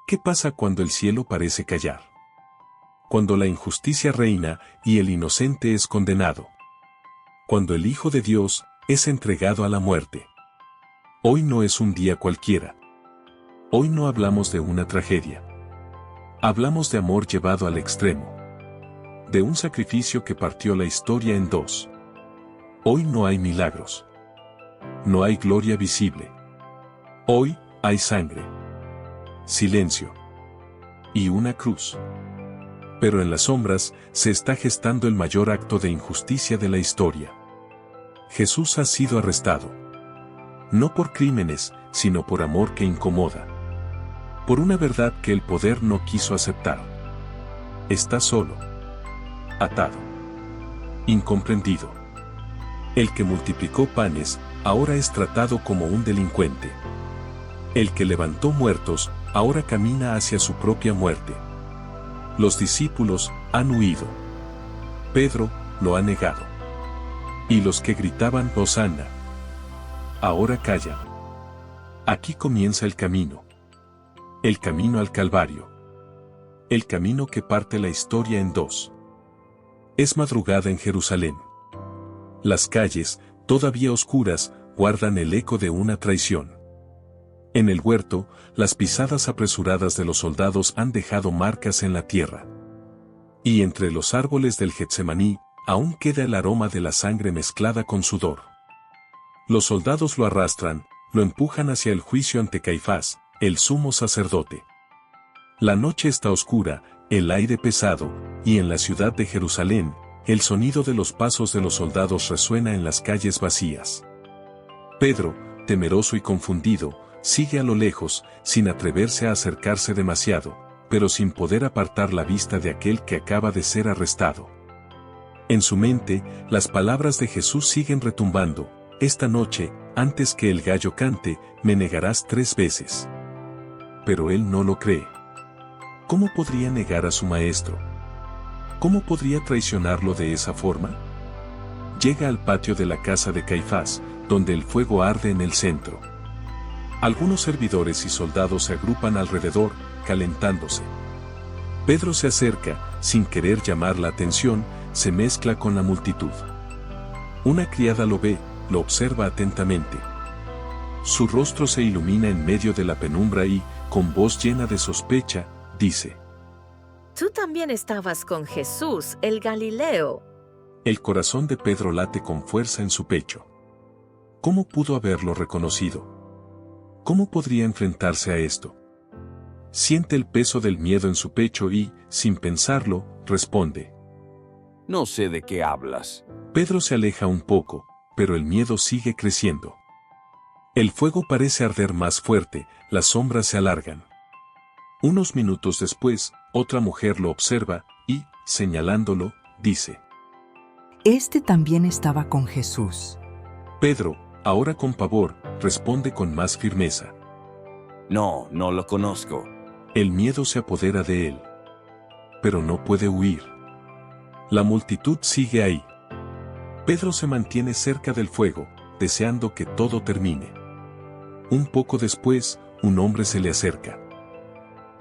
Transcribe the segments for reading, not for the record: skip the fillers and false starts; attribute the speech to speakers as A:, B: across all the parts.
A: ¿Qué pasa cuando el cielo parece callar? Cuando la injusticia reina y el inocente es condenado. Cuando el Hijo de Dios es entregado a la muerte. Hoy no es un día cualquiera. Hoy no hablamos de una tragedia. Hablamos de amor llevado al extremo. De un sacrificio que partió la historia en dos. Hoy no hay milagros. No hay gloria visible. Hoy hay sangre. Silencio. Y una cruz. Pero en las sombras se está gestando el mayor acto de injusticia de la historia. Jesús ha sido arrestado. No por crímenes, sino por amor que incomoda. Por una verdad que el poder no quiso aceptar. Está solo. Atado. Incomprendido. El que multiplicó panes, ahora es tratado como un delincuente. El que levantó muertos, ahora camina hacia su propia muerte. Los discípulos han huido. Pedro lo ha negado. Y los que gritaban Hosanna, ahora callan. Aquí comienza el camino. El camino al Calvario. El camino que parte la historia en dos. Es madrugada en Jerusalén. Las calles, todavía oscuras, guardan el eco de una traición. En el huerto, las pisadas apresuradas de los soldados han dejado marcas en la tierra. Y entre los árboles del Getsemaní, aún queda el aroma de la sangre mezclada con sudor. Los soldados lo arrastran, lo empujan hacia el juicio ante Caifás, el sumo sacerdote. La noche está oscura, el aire pesado, y en la ciudad de Jerusalén, el sonido de los pasos de los soldados resuena en las calles vacías. Pedro, temeroso y confundido, sigue a lo lejos, sin atreverse a acercarse demasiado, pero sin poder apartar la vista de aquel que acaba de ser arrestado. En su mente, las palabras de Jesús siguen retumbando: esta noche, antes que el gallo cante, me negarás 3 veces. Pero él no lo cree. ¿Cómo podría negar a su maestro? ¿Cómo podría traicionarlo de esa forma? Llega al patio de la casa de Caifás, donde el fuego arde en el centro. Algunos servidores y soldados se agrupan alrededor, calentándose. Pedro se acerca, sin querer llamar la atención, se mezcla con la multitud. Una criada lo ve, lo observa atentamente. Su rostro se ilumina en medio de la penumbra y, con voz llena de sospecha, dice:
B: Tú también estabas con Jesús, el Galileo.
A: El corazón de Pedro late con fuerza en su pecho. ¿Cómo pudo haberlo reconocido? ¿Cómo podría enfrentarse a esto? Siente el peso del miedo en su pecho y, sin pensarlo, responde:
C: No sé de qué hablas.
A: Pedro se aleja un poco, pero el miedo sigue creciendo. El fuego parece arder más fuerte, las sombras se alargan. Unos minutos después, otra mujer lo observa y, señalándolo, dice:
D: Este también estaba con Jesús.
A: Pedro, ahora con pavor, responde con más firmeza.
C: No, no lo conozco.
A: El miedo se apodera de él. Pero no puede huir. La multitud sigue ahí. Pedro se mantiene cerca del fuego, deseando que todo termine. Un poco después, un hombre se le acerca.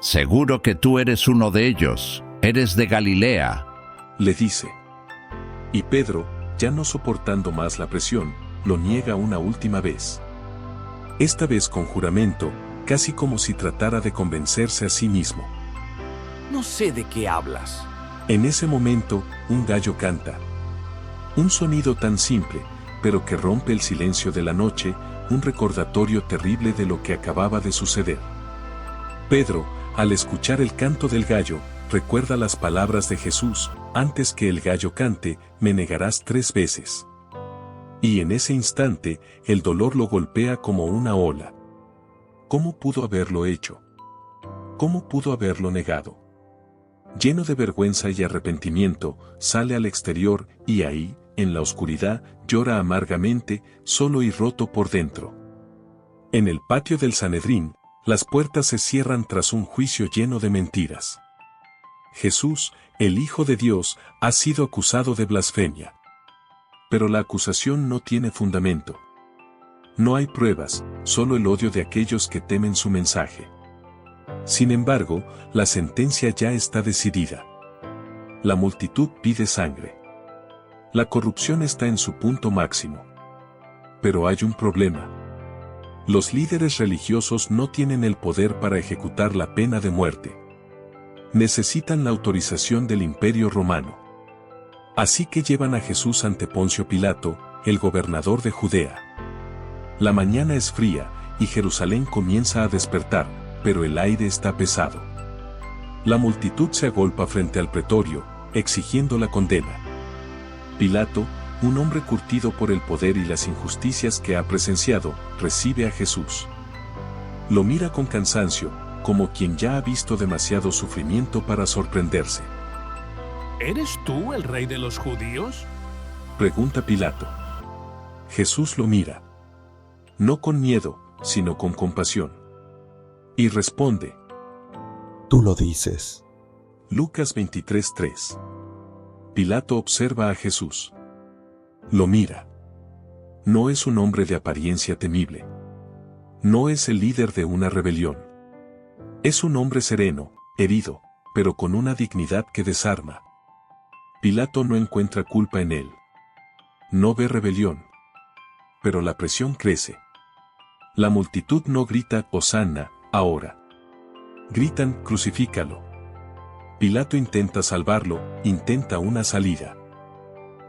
E: Seguro que tú eres uno de ellos, eres de Galilea.
A: Le dice. Y Pedro, ya no soportando más la presión, lo niega una última vez. Esta vez con juramento, casi como si tratara de convencerse a sí mismo.
C: No sé de qué hablas.
A: En ese momento, un gallo canta. Un sonido tan simple, pero que rompe el silencio de la noche, un recordatorio terrible de lo que acababa de suceder. Pedro, al escuchar el canto del gallo, recuerda las palabras de Jesús: antes que el gallo cante, me negarás 3 veces. Y en ese instante, el dolor lo golpea como una ola. ¿Cómo pudo haberlo hecho? ¿Cómo pudo haberlo negado? Lleno de vergüenza y arrepentimiento, sale al exterior y ahí, en la oscuridad, llora amargamente, solo y roto por dentro. En el patio del Sanedrín, las puertas se cierran tras un juicio lleno de mentiras. Jesús, el Hijo de Dios, ha sido acusado de blasfemia. Pero la acusación no tiene fundamento. No hay pruebas, solo el odio de aquellos que temen su mensaje. Sin embargo, la sentencia ya está decidida. La multitud pide sangre. La corrupción está en su punto máximo. Pero hay un problema. Los líderes religiosos no tienen el poder para ejecutar la pena de muerte. Necesitan la autorización del Imperio Romano. Así que llevan a Jesús ante Poncio Pilato, el gobernador de Judea. La mañana es fría, y Jerusalén comienza a despertar, pero el aire está pesado. La multitud se agolpa frente al pretorio, exigiendo la condena. Pilato, un hombre curtido por el poder y las injusticias que ha presenciado, recibe a Jesús. Lo mira con cansancio, como quien ya ha visto demasiado sufrimiento para sorprenderse.
F: ¿Eres tú el rey de los judíos?
A: Pregunta Pilato. Jesús lo mira. No con miedo, sino con compasión. Y responde.
G: Tú lo dices.
A: Lucas 23:3. Pilato observa a Jesús. Lo mira. No es un hombre de apariencia temible. No es el líder de una rebelión. Es un hombre sereno, herido, pero con una dignidad que desarma. Pilato no encuentra culpa en él. No ve rebelión. Pero la presión crece. La multitud no grita «Hosanna», ahora. Gritan «Crucifícalo». Pilato intenta salvarlo, intenta una salida.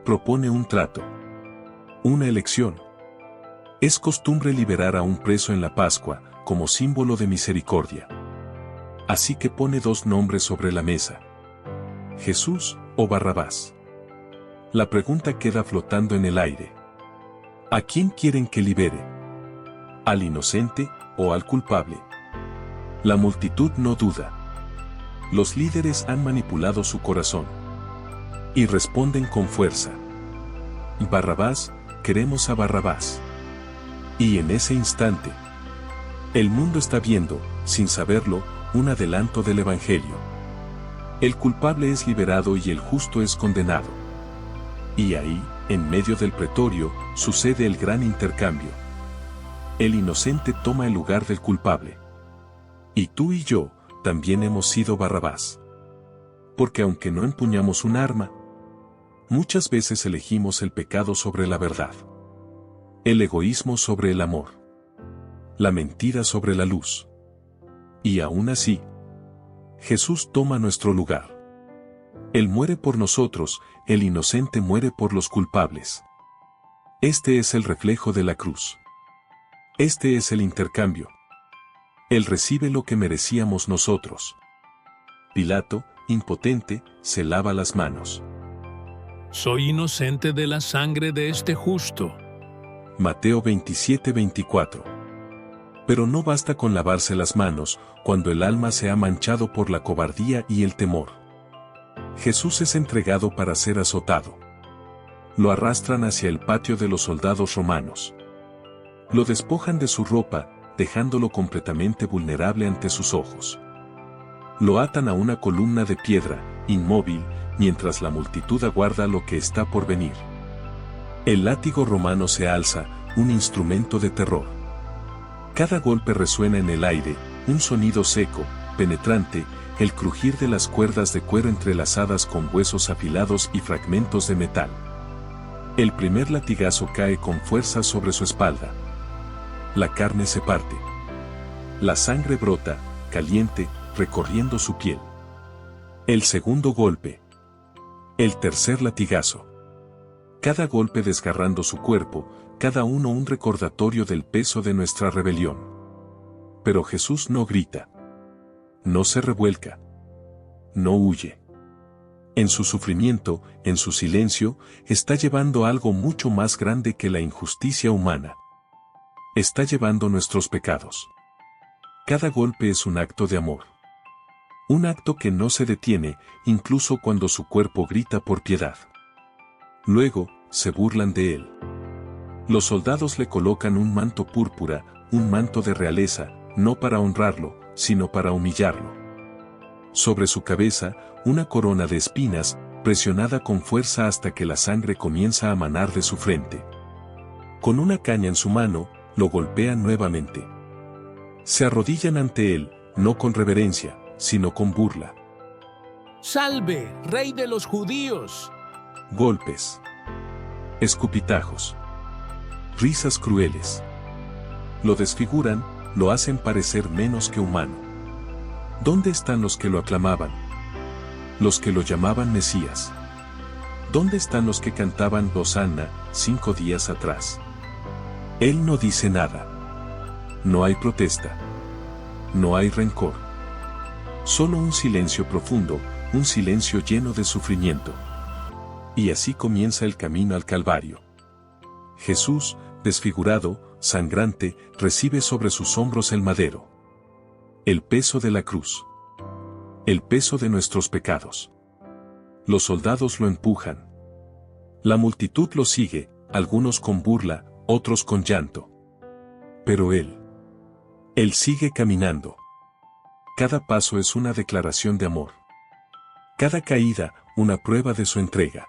A: Propone un trato. Una elección. Es costumbre liberar a un preso en la Pascua, como símbolo de misericordia. Así que pone dos nombres sobre la mesa. Jesús o Barrabás. La pregunta queda flotando en el aire. ¿A quién quieren que libere? ¿Al inocente o al culpable? La multitud no duda. Los líderes han manipulado su corazón. Y responden con fuerza. Barrabás, queremos a Barrabás. Y en ese instante, el mundo está viendo, sin saberlo, un adelanto del Evangelio. El culpable es liberado y el justo es condenado. Y ahí, en medio del pretorio, sucede el gran intercambio. El inocente toma el lugar del culpable. Y tú y yo, también hemos sido Barrabás. Porque aunque no empuñamos un arma, muchas veces elegimos el pecado sobre la verdad. El egoísmo sobre el amor. La mentira sobre la luz. Y aún así, Jesús toma nuestro lugar. Él muere por nosotros, el inocente muere por los culpables. Este es el reflejo de la cruz. Este es el intercambio. Él recibe lo que merecíamos nosotros. Pilato, impotente, se lava las manos.
F: Soy inocente de la sangre de este justo.
A: Mateo 27:24. Pero no basta con lavarse las manos, cuando el alma se ha manchado por la cobardía y el temor. Jesús es entregado para ser azotado. Lo arrastran hacia el patio de los soldados romanos. Lo despojan de su ropa, dejándolo completamente vulnerable ante sus ojos. Lo atan a una columna de piedra, inmóvil, mientras la multitud aguarda lo que está por venir. El látigo romano se alza, un instrumento de terror. Cada golpe resuena en el aire, un sonido seco, penetrante, el crujir de las cuerdas de cuero entrelazadas con huesos afilados y fragmentos de metal. El primer latigazo cae con fuerza sobre su espalda. La carne se parte. La sangre brota, caliente, recorriendo su piel. El segundo golpe. El tercer latigazo. Cada golpe desgarrando su cuerpo, cada uno un recordatorio del peso de nuestra rebelión. Pero Jesús no grita. No se revuelca. No huye. En su sufrimiento, en su silencio, está llevando algo mucho más grande que la injusticia humana. Está llevando nuestros pecados. Cada golpe es un acto de amor. Un acto que no se detiene, incluso cuando su cuerpo grita por piedad. Luego, se burlan de él. Los soldados le colocan un manto púrpura, un manto de realeza, no para honrarlo, sino para humillarlo. Sobre su cabeza, una corona de espinas, presionada con fuerza hasta que la sangre comienza a manar de su frente. Con una caña en su mano, lo golpean nuevamente. Se arrodillan ante él, no con reverencia, sino con burla.
F: ¡Salve, Rey de los judíos!
A: Golpes, escupitajos, risas crueles. Lo desfiguran, lo hacen parecer menos que humano. ¿Dónde están los que lo aclamaban? Los que lo llamaban Mesías. ¿Dónde están los que cantaban Hosanna 5 días atrás? Él no dice nada. No hay protesta. No hay rencor. Solo un silencio profundo, un silencio lleno de sufrimiento. Y así comienza el camino al Calvario. Jesús, desfigurado, sangrante, recibe sobre sus hombros el madero. El peso de la cruz. El peso de nuestros pecados. Los soldados lo empujan. La multitud lo sigue, algunos con burla, otros con llanto. Pero él sigue caminando. Cada paso es una declaración de amor. Cada caída, una prueba de su entrega.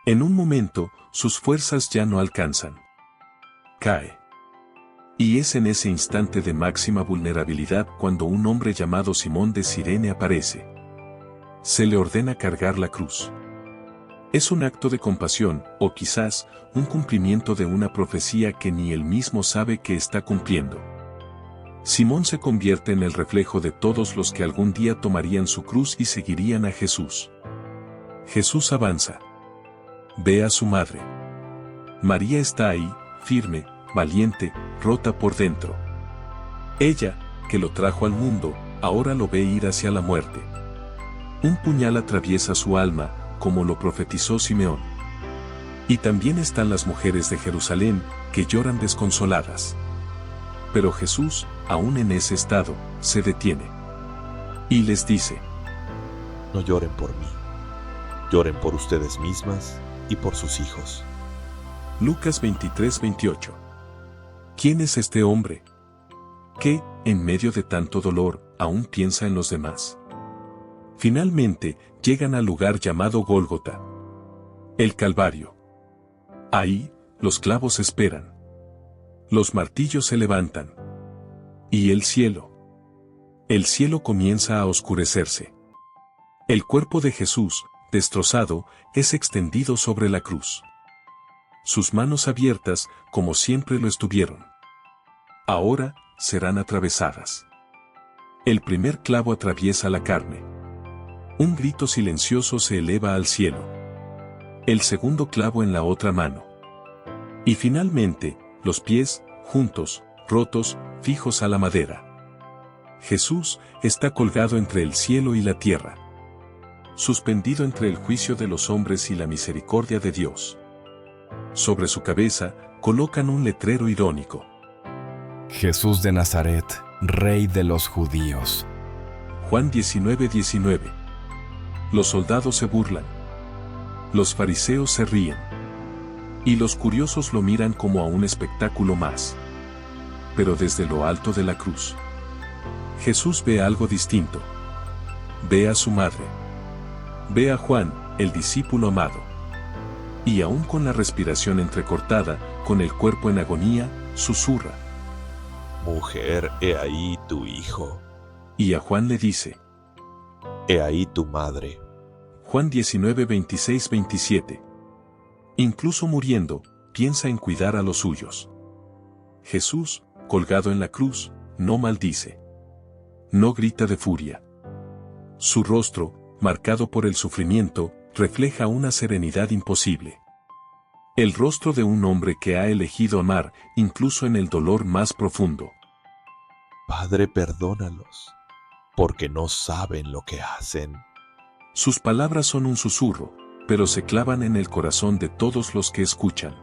A: En un momento, sus fuerzas ya no alcanzan. Cae. Y es en ese instante de máxima vulnerabilidad cuando un hombre llamado Simón de Cirene aparece. Se le ordena cargar la cruz. Es un acto de compasión, o quizás, un cumplimiento de una profecía que ni él mismo sabe que está cumpliendo. Simón se convierte en el reflejo de todos los que algún día tomarían su cruz y seguirían a Jesús. Jesús avanza. Ve a su madre. María está ahí, firme, valiente, rota por dentro. Ella, que lo trajo al mundo, ahora lo ve ir hacia la muerte. Un puñal atraviesa su alma, como lo profetizó Simeón. Y también están las mujeres de Jerusalén, que lloran desconsoladas. Pero Jesús, aún en ese estado, se detiene. Y les dice:
G: No lloren por mí. Lloren por ustedes mismas y por sus hijos.
A: Lucas 23:28. ¿Quién es este hombre? Que, en medio de tanto dolor, aún piensa en los demás. Finalmente, llegan al lugar llamado Gólgota. El Calvario. Ahí, los clavos esperan. Los martillos se levantan. Y el cielo. El cielo comienza a oscurecerse. El cuerpo de Jesús, destrozado, es extendido sobre la cruz. Sus manos abiertas, como siempre lo estuvieron. Ahora, serán atravesadas. El primer clavo atraviesa la carne. Un grito silencioso se eleva al cielo. El segundo clavo en la otra mano. Y finalmente, los pies, juntos, rotos, fijos a la madera. Jesús está colgado entre el cielo y la tierra. Suspendido entre el juicio de los hombres y la misericordia de Dios. Sobre su cabeza, colocan un letrero irónico.
H: Jesús de Nazaret, Rey de los judíos.
A: Juan 19:19. Los soldados se burlan. Los fariseos se ríen. Y los curiosos lo miran como a un espectáculo más. Pero desde lo alto de la cruz, Jesús ve algo distinto. Ve a su madre. Ve a Juan, el discípulo amado. Y aún con la respiración entrecortada, con el cuerpo en agonía, susurra:
G: Mujer, he ahí tu hijo.
A: Y a Juan le dice:
G: He ahí tu madre.
A: Juan 19:26-27. Incluso muriendo, piensa en cuidar a los suyos. Jesús, colgado en la cruz, no maldice. No grita de furia. Su rostro, marcado por el sufrimiento, refleja una serenidad imposible. El rostro de un hombre que ha elegido amar, incluso en el dolor más profundo.
G: Padre, perdónalos, porque no saben lo que hacen.
A: Sus palabras son un susurro, pero se clavan en el corazón de todos los que escuchan.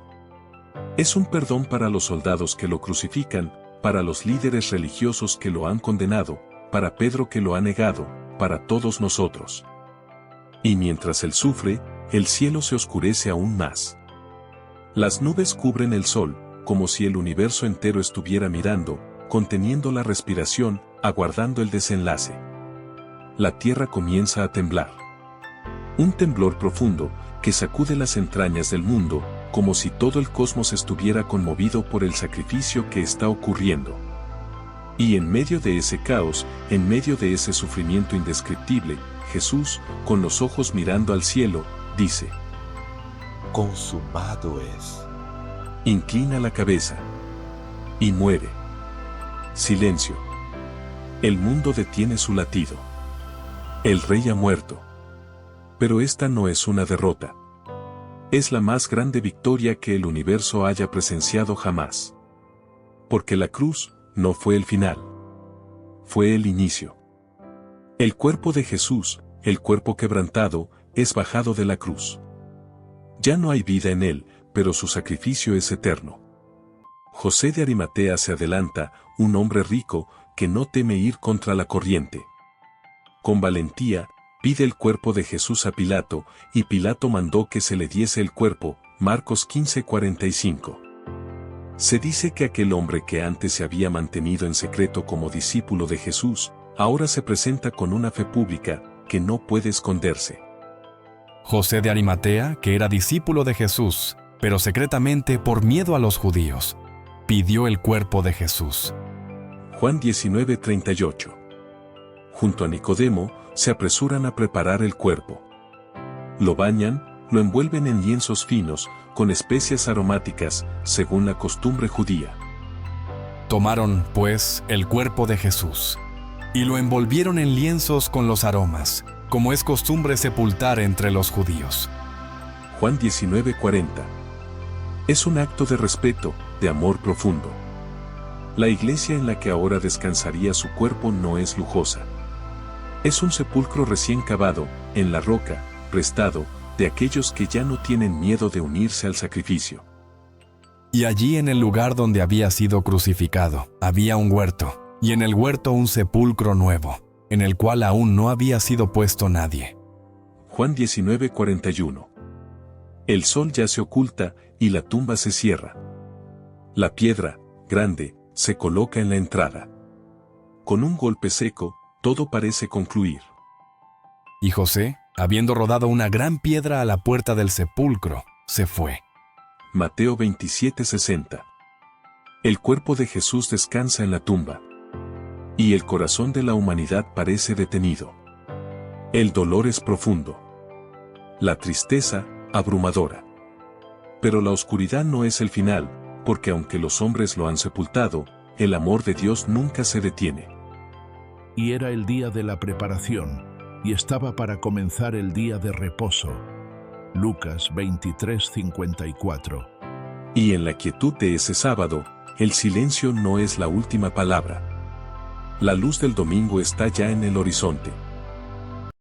A: Es un perdón para los soldados que lo crucifican, para los líderes religiosos que lo han condenado, para Pedro que lo ha negado, para todos nosotros. Y mientras él sufre, el cielo se oscurece aún más. Las nubes cubren el sol, como si el universo entero estuviera mirando, conteniendo la respiración, aguardando el desenlace. La tierra comienza a temblar. Un temblor profundo, que sacude las entrañas del mundo, como si todo el cosmos estuviera conmovido por el sacrificio que está ocurriendo. Y en medio de ese caos, en medio de ese sufrimiento indescriptible, Jesús, con los ojos mirando al cielo, dice:
G: consumado es.
A: Inclina la cabeza. Y muere. Silencio. El mundo detiene su latido. El rey ha muerto. Pero esta no es una derrota. Es la más grande victoria que el universo haya presenciado jamás. Porque la cruz no fue el final. Fue el inicio. El cuerpo de Jesús, el cuerpo quebrantado, es bajado de la cruz. Ya no hay vida en él, pero su sacrificio es eterno. José de Arimatea se adelanta, un hombre rico, que no teme ir contra la corriente. Con valentía, pide el cuerpo de Jesús a Pilato, y Pilato mandó que se le diese el cuerpo, Marcos 15:45. Se dice que aquel hombre que antes se había mantenido en secreto como discípulo de Jesús, ahora se presenta con una fe pública, que no puede esconderse.
H: José de Arimatea, que era discípulo de Jesús, pero secretamente por miedo a los judíos, pidió el cuerpo de Jesús.
A: Juan 19:38. Junto a Nicodemo, se apresuran a preparar el cuerpo. Lo bañan, lo envuelven en lienzos finos, con especias aromáticas, según la costumbre judía.
H: Tomaron, pues, el cuerpo de Jesús, y lo envolvieron en lienzos con los aromas, como es costumbre sepultar entre los judíos.
A: Juan 19:40. Es un acto de respeto, de amor profundo. La iglesia en la que ahora descansaría su cuerpo no es lujosa. Es un sepulcro recién cavado, en la roca, prestado, de aquellos que ya no tienen miedo de unirse al sacrificio.
H: Y allí en el lugar donde había sido crucificado, había un huerto, y en el huerto un sepulcro nuevo, en el cual aún no había sido puesto nadie.
A: Juan 19:41. El sol ya se oculta, y la tumba se cierra. La piedra, grande, se coloca en la entrada. Con un golpe seco, todo parece concluir.
H: Y José, habiendo rodado una gran piedra a la puerta del sepulcro, se fue.
A: Mateo 27:60. El cuerpo de Jesús descansa en la tumba. Y el corazón de la humanidad parece detenido. El dolor es profundo. La tristeza, abrumadora. Pero la oscuridad no es el final, porque aunque los hombres lo han sepultado, el amor de Dios nunca se detiene.
I: Y era el día de la preparación, y estaba para comenzar el día de reposo. Lucas 23:54.
A: Y en la quietud de ese sábado, el silencio no es la última palabra. La luz del domingo está ya en el horizonte.